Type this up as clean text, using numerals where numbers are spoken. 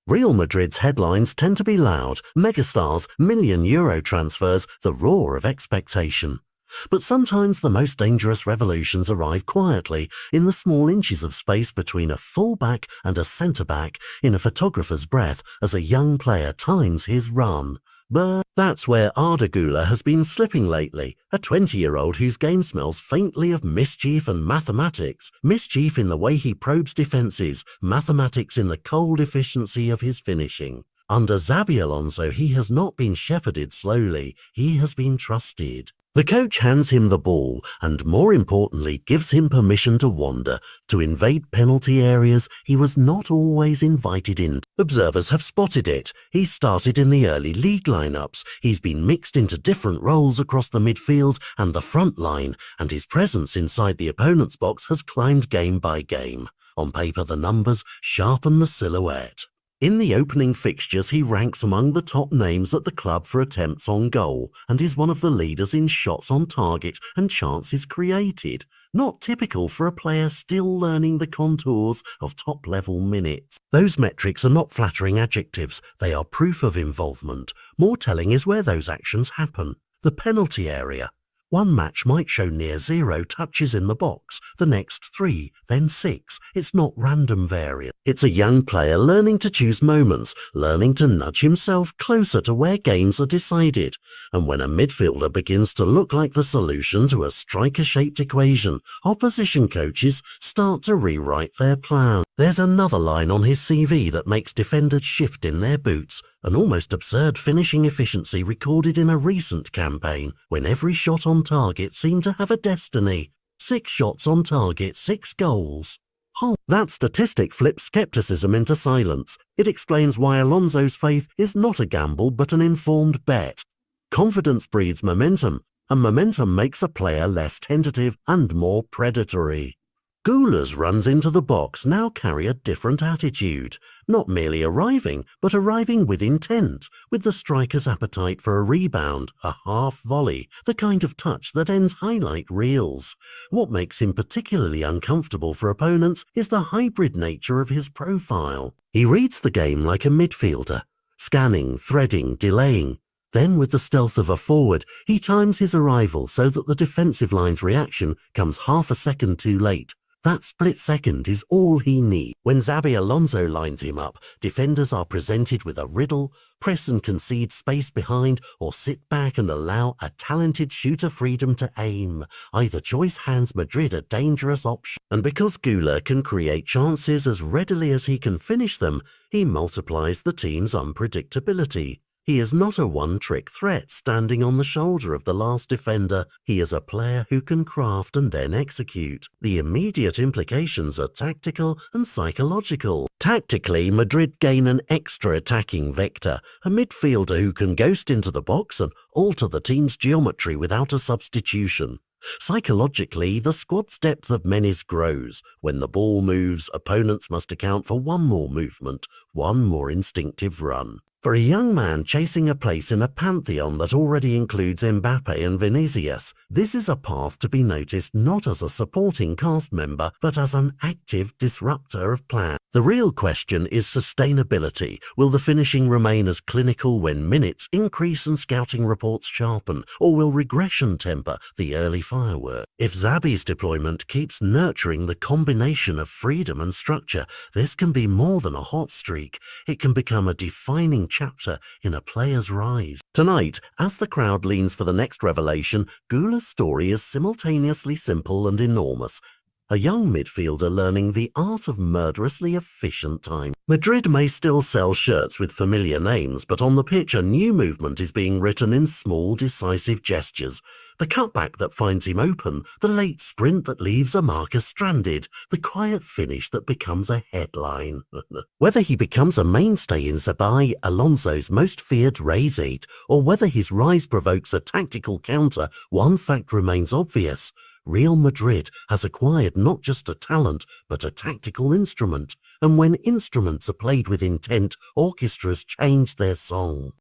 Real Madrid's headlines tend to be loud, megastars, million-euro transfers, the roar of expectation. But sometimes the most dangerous revolutions arrive quietly, in the small inches of space between a full-back and a centre-back, in a photographer's breath as a young player times his run. But that's where Arda has been slipping lately, a 20-year-old whose game smells faintly of mischief and mathematics. Mischief in the way he probes defences, mathematics in the cold efficiency of his finishing. Under Xabi Alonso, he has not been shepherded slowly, he has been trusted. The coach hands him the ball and, more importantly, gives him permission to wander, to invade penalty areas he was not always invited in. Observers have spotted it. He started in the early league lineups. He's been mixed into different roles across the midfield and the front line, and his presence inside the opponent's box has climbed game by game. On paper, the numbers sharpen the silhouette. In the opening fixtures, he ranks among the top names at the club for attempts on goal and is one of the leaders in shots on target and chances created. Not typical for a player still learning the contours of top-level minutes. Those metrics are not flattering adjectives, they are proof of involvement. More telling is where those actions happen. The penalty area. One match might show near 0 touches in the box, the next 3, then 6. It's not random variance. It's a young player learning to choose moments, learning to nudge himself closer to where games are decided. And when a midfielder begins to look like the solution to a striker-shaped equation, opposition coaches start to rewrite their plan. There's another line on his CV that makes defenders shift in their boots. An almost absurd finishing efficiency recorded in a recent campaign, when every shot on target seemed to have a destiny. 6 shots on target, 6 goals. Oh, that statistic flips skepticism into silence. It explains why Alonso's faith is not a gamble but an informed bet. Confidence breeds momentum, and momentum makes a player less tentative and more predatory. Gula's runs into the box now carry a different attitude, not merely arriving, but arriving with intent, with the striker's appetite for a rebound, a half volley, the kind of touch that ends highlight reels. What makes him particularly uncomfortable for opponents is the hybrid nature of his profile. He reads the game like a midfielder, scanning, threading, delaying. Then, with the stealth of a forward, he times his arrival so that the defensive line's reaction comes half a second too late. That split second is all he needs. When Xabi Alonso lines him up, defenders are presented with a riddle: press and concede space behind, or sit back and allow a talented shooter freedom to aim. Either choice hands Madrid a dangerous option. And because Gula can create chances as readily as he can finish them, he multiplies the team's unpredictability. He is not a one-trick threat standing on the shoulder of the last defender. He is a player who can craft and then execute. The immediate implications are tactical and psychological. Tactically, Madrid gain an extra attacking vector, a midfielder who can ghost into the box and alter the team's geometry without a substitution. Psychologically, the squad's depth of menace grows. When the ball moves, opponents must account for one more movement, one more instinctive run. For a young man chasing a place in a pantheon that already includes Mbappe and Vinicius, this is a path to be noticed not as a supporting cast member, but as an active disruptor of plans. The real question is sustainability. Will the finishing remain as clinical when minutes increase and scouting reports sharpen, or will regression temper the early firework? If Xabi's deployment keeps nurturing the combination of freedom and structure, this can be more than a hot streak. It can become a defining chapter in a player's rise. Tonight, as the crowd leans for the next revelation, Gula's story is simultaneously simple and enormous. A young midfielder learning the art of murderously efficient time. Madrid may still sell shirts with familiar names, but on the pitch a new movement is being written in small, decisive gestures. The cutback that finds him open, the late sprint that leaves a marker stranded, the quiet finish that becomes a headline. Whether he becomes a mainstay in Xabi Alonso's most feared Race 8, or whether his rise provokes a tactical counter, one fact remains obvious. Real Madrid has acquired not just a talent, but a tactical instrument. And when instruments are played with intent, orchestras change their song.